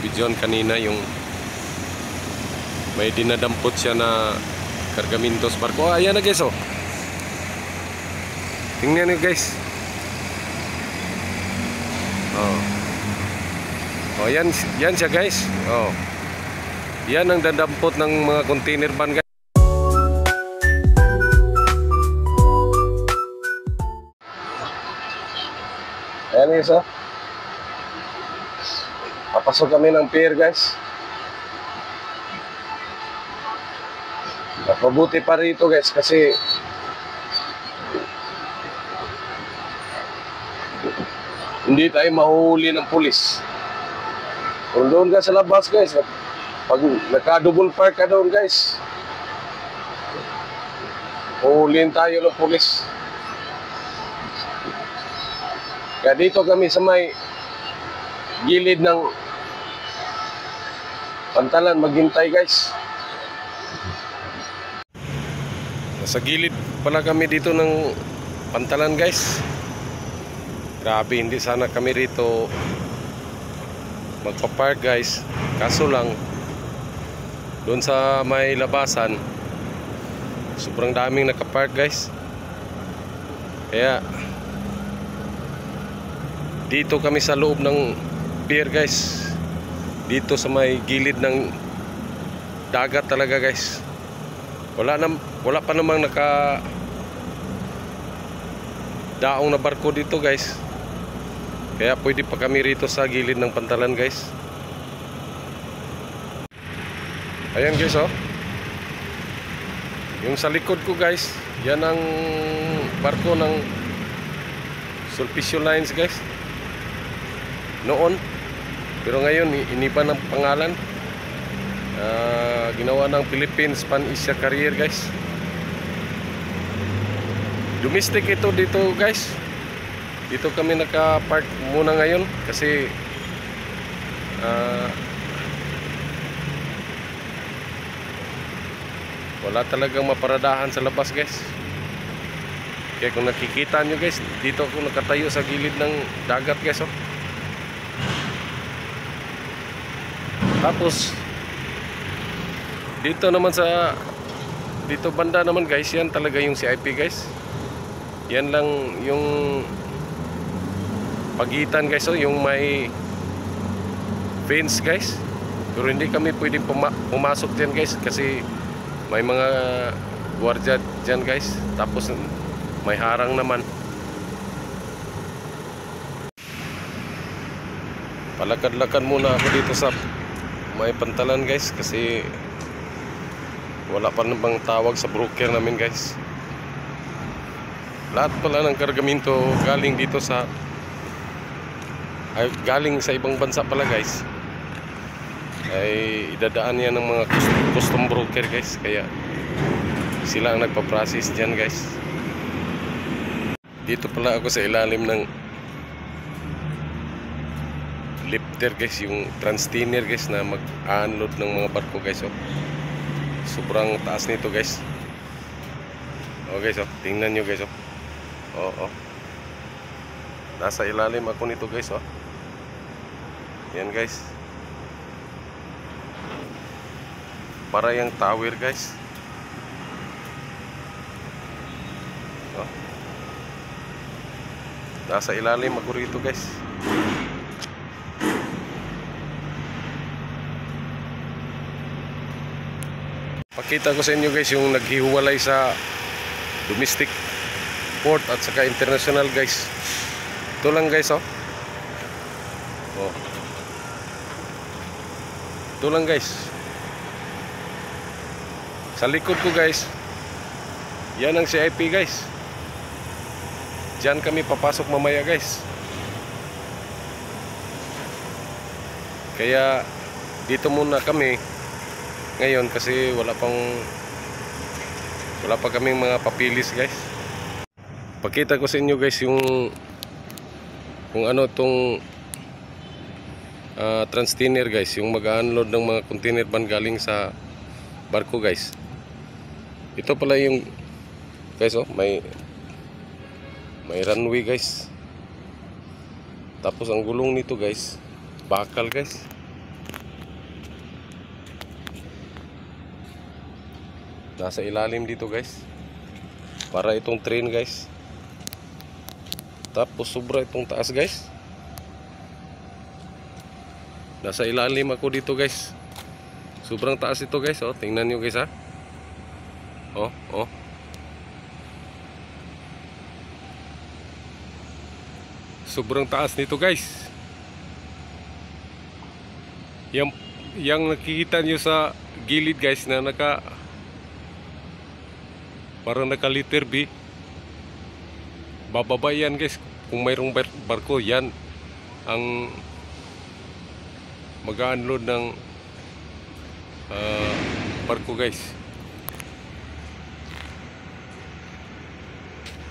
Bidyon kanina yung may dinadampot siya na kargamento sa barko. Ayan na guys, oh. Tingnan niyo guys. Oh, yan siya guys. Oh. Yan ang dadampot ng mga container van guys. Ayan guys, oh. Papasok kami ng pier guys. Mabuti pa rito guys kasi hindi tayo mahuhuli ng pulis. Kung doon ka sa labas guys, pag naka-double park ka doon guys, huhulihin tayo ng pulis. Kaya dito kami sa may gilid ng pantalan maghintay guys. Nasa gilid pala kami dito ng pantalan guys. Grabe, hindi sana kami rito magpa-park guys. Kaso lang doon sa may labasan sobrang daming naka-park guys. Kaya dito kami sa loob ng pier guys. Dito sa may gilid ng dagat talaga guys. Wala pa namang naka daong na barko dito guys. Kaya pwede pa kami rito sa gilid ng pantalan guys. Ayan guys, oh. Yung sa likod ko guys, yan ang barko ng Sulpicio Lines guys. Noon. Pero ngayon iniba ng pangalan. Ginawa ng Philippines Pan-Asia Carrier guys. Domestic ito dito guys. Dito kami naka-park muna ngayon kasi wala talagang maparadahan sa labas guys. Kaya kung nakikita nyo guys, dito ako nakatayo sa gilid ng dagat guys, oh. Tapos dito naman dito banda naman guys, yan talaga yung CIP guys. Yan lang yung pagitan guys, oh, yung may fence guys. Pero hindi kami pwedeng pumasok dyan guys kasi may mga gwardiya dyan guys. Tapos may harang naman. Palakad-lakad muna ako dito sa may pantalan guys kasi wala pa namang tawag sa broker namin guys. Lahat pala ng kargamento galing dito galing sa ibang bansa pala guys, ay idadaan yan ng mga custom broker guys. Kaya sila ang nagpa-process dyan guys. Dito pala ako sa ilalim ng lifter guys, yung transtinner guys na mag-unload ng mga barko guys, oh. Sobrang taas nito guys. Oh guys, oh, tingnan nyo guys, oh. Oh. Nasa ilalim ako nito guys, oh. Yan guys. Para yung tower guys. Oh. Nasa ilalim ako rito guys. Pakita ko sa inyo guys yung naghihiwalay sa domestic port at saka international guys. Ito lang guys, oh. Oh. Ito lang guys. Sa likod ko guys, yan ang CIP guys. Diyan kami papasok mamaya guys. Kaya dito muna kami ngayon kasi wala pa kaming mga papilis guys. Pakita ko sa inyo guys yung kung ano tong transtinner guys, yung mag-unload ng mga container van galing sa barko guys. Ito pala yung guys, oh, may runway guys. Tapos ang gulong nito guys, bakal guys. Nasa ilalim dito guys. Para itong train guys. Tapos sobra itong taas guys. Nasa ilalim ako dito guys. Sobrang taas ito guys. Oh, tingnan nyo guys ha. Oh, oh. Sobrang taas nito guys. Yang nakikita nyo sa gilid guys na parang naka letter B, bababa yan guys. Kung mayroong barko, yan ang mag-unload ng barko guys.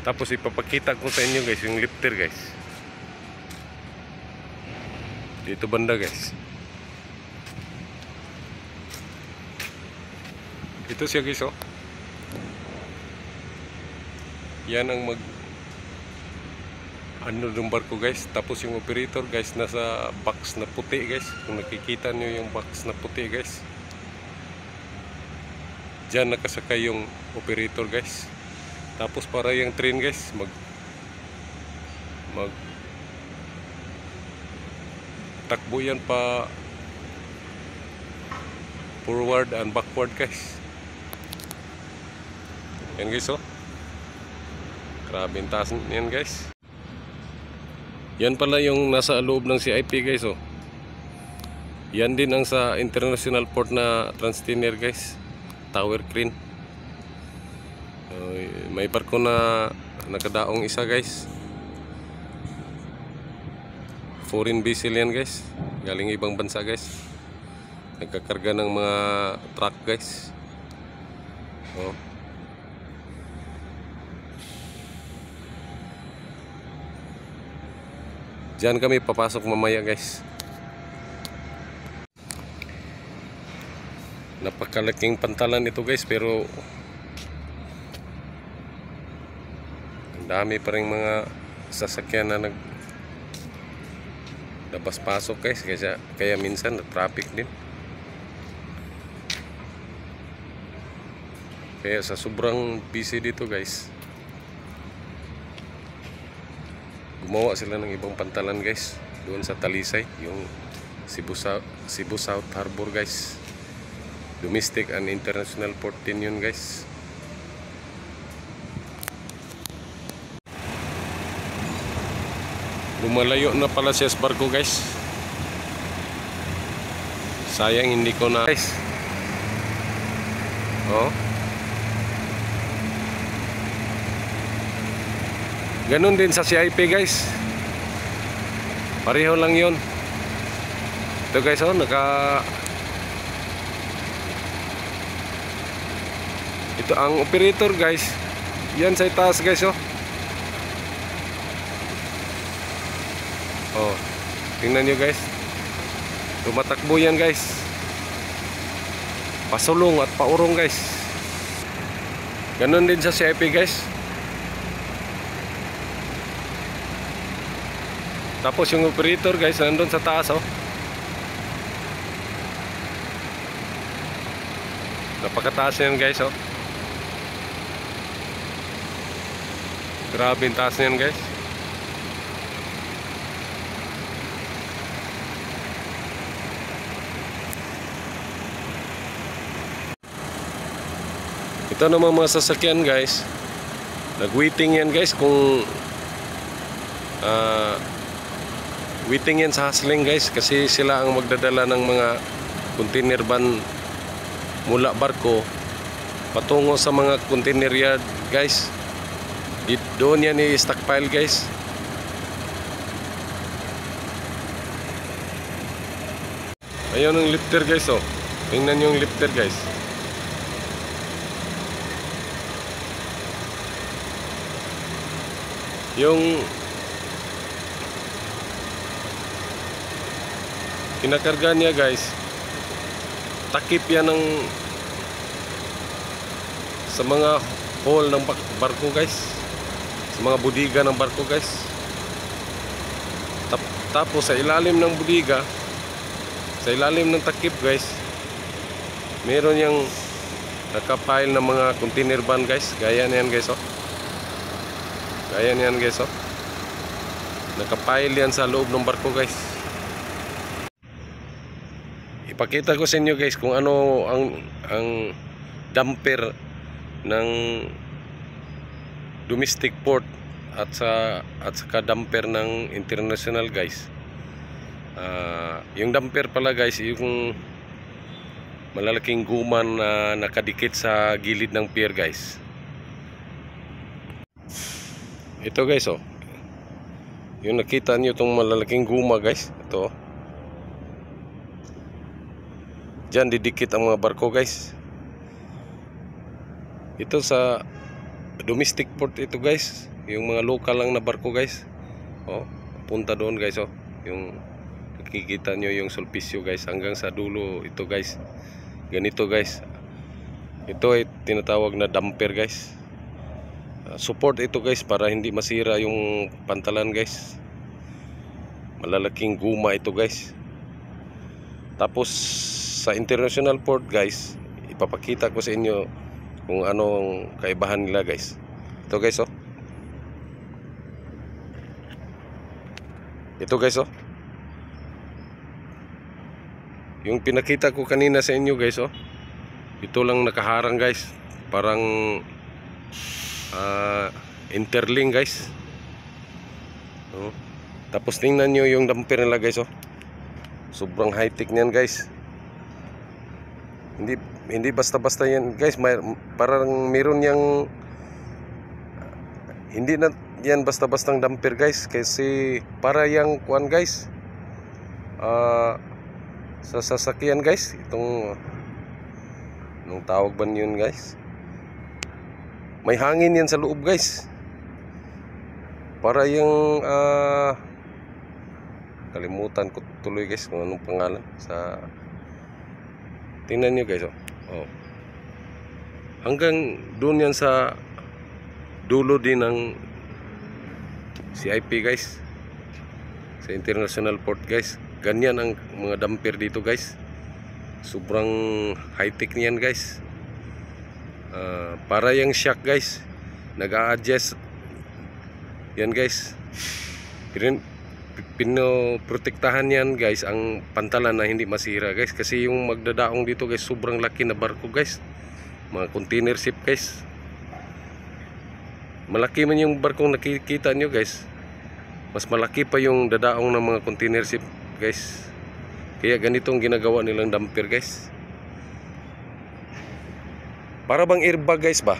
Tapos ipapakita ko sa inyo guys yung lifter guys. Dito banda guys. Ito siya guys oh. Yan ang ano ng barko guys. Tapos yung operator guys nasa box na puti guys. Kung nakikita nyo yung box na puti guys, dyan nakasakay yung operator guys. Tapos para yung train guys takbo yan pa forward and backward guys. Yan guys oh. Grabe ang taas yan guys. Yan pala yung nasa loob ng CIP guys oh. Yan din ang sa international port na Transtiner guys. Tower crane. May barko na nakadaong isa guys. Foreign vessel yan guys. Galing ibang bansa guys. Nagkakarga ng mga truck guys. Oh. Diyan kami papasok mamaya guys. Napakalaking pantalan ito guys, pero ang dami pa rin mga sasakyan na labas pasok guys, kaya minsan na traffic din. Kaya sa sobrang busy dito guys, gumawa sila ng ibang pantalan guys doon sa Talisay, yung Cebu South Harbor guys. Domestic and international port din yun guys. Lumalayo na pala siya sa barko guys. Sayang hindi ko na guys. Oh. Ganun din sa CIP guys. Pareho lang yun. Ito guys oh, ito ang operator guys. Yan sa itaas guys oh. Oh, tingnan nyo guys. Tumatakbo yan guys. Pasulong at paurong guys. Ganun din sa CIP guys. Tapos yung operator guys nandun sa taas oh. Napakataas yan guys oh. Grabe yung taas yan guys. Ito naman mga sasakyan guys, nag-waiting yan guys. Kung waiting yan sa hustling guys, kasi sila ang magdadala ng mga container van mula barko patungo sa mga container yard guys. Doon yan i-stockpile guys. Ayun ang lifter guys oh. Tingnan nyo yung lifter guys. Yung kinakarga niya guys, takip yan sa mga hole ng barko guys, sa mga budiga ng barko guys. Tapos sa ilalim ng budiga, sa ilalim ng takip guys, meron yung Nakapile ng mga container van guys. Gaya niyan guys oh. Gaya niyan guys oh. Nakapile yan sa loob ng barko guys. Ipakita ko sa inyo guys kung ano ang damper ng domestic port at saka damper ng international guys. Yung damper pala guys, yung malalaking guman na nakadikit sa gilid ng pier guys. Ito guys oh. Yung nakita nyo itong malalaking guma guys. Ito oh. Diyan didikit ang mga barko guys. Ito sa domestic port ito guys. Yung mga local lang na barko guys. Oh, punta doon guys oh. Yung nakikita nyo yung sulpisyo guys hanggang sa dulo ito guys. Ganito guys. Ito ay tinatawag na damper guys. Support ito guys para hindi masira yung pantalan guys. Malalaking guma ito guys. Tapos sa international port guys, ipapakita ko sa inyo kung anong kaibahan nila guys. Ito guys oh. Ito guys oh. Yung pinakita ko kanina sa inyo guys oh. Ito lang nakaharang guys. Parang interlink guys. Oh. Tapos tingnan nyo yung damper nila guys oh. Sobrang high tech niyan guys. Hindi basta-basta yan guys. Parang meron yang hindi na yan basta-bastang damper guys, kasi para yang kuan guys. Sa sasakyan guys, itong nung tawag ba yun guys? May hangin yan sa loob guys. Para yung kalimutan ko tuloy guys kung anong pangalan sa. Tingnan nyo guys oh. Oh. Hanggang doon yan sa dulo din ng CIP guys. Sa international port guys. Ganyan ang mga damper dito guys. Sobrang high tech niyan guys. Para yung shock guys, nag-a-adjust yan guys. Pinoprotektahan yan guys ang pantalan na hindi masira guys, kasi yung magdadaong dito guys sobrang laki na barko guys, mga container ship guys. Malaki man yung barkong nakikita nyo guys, mas malaki pa yung dadaong ng mga container ship guys. Kaya ganitong ginagawa nilang damper guys. Para bang airbag guys ba?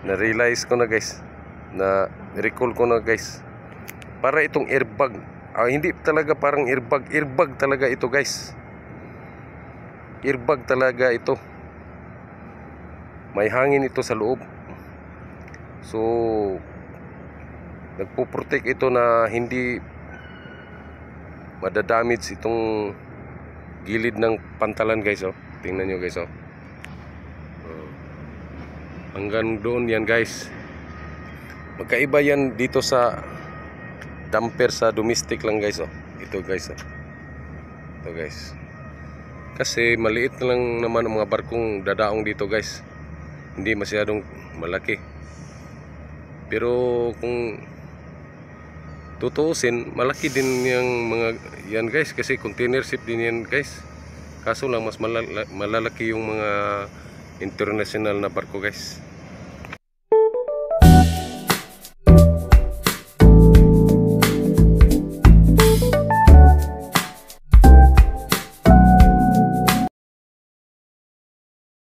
Na-realize ko na guys, na-recall ko na guys, para itong airbag. Hindi talaga parang airbag talaga ito guys. Airbag talaga ito. May hangin ito sa loob. So nagpo-protect ito na hindi madadamage itong gilid ng pantalan guys oh. Tingnan nyo guys oh. Hanggang doon yan guys. Magkaiba yan dito sa damper sa domestic lang guys oh. Ito guys oh. Ito guys. Kasi maliit na lang naman ang mga barkong dadaong dito guys. Hindi masyadong malaki. Pero kung tutuusin, malaki din yung mga yan guys, kasi container ship din yan guys. Kaso lang mas malalaki yung mga international na barko guys.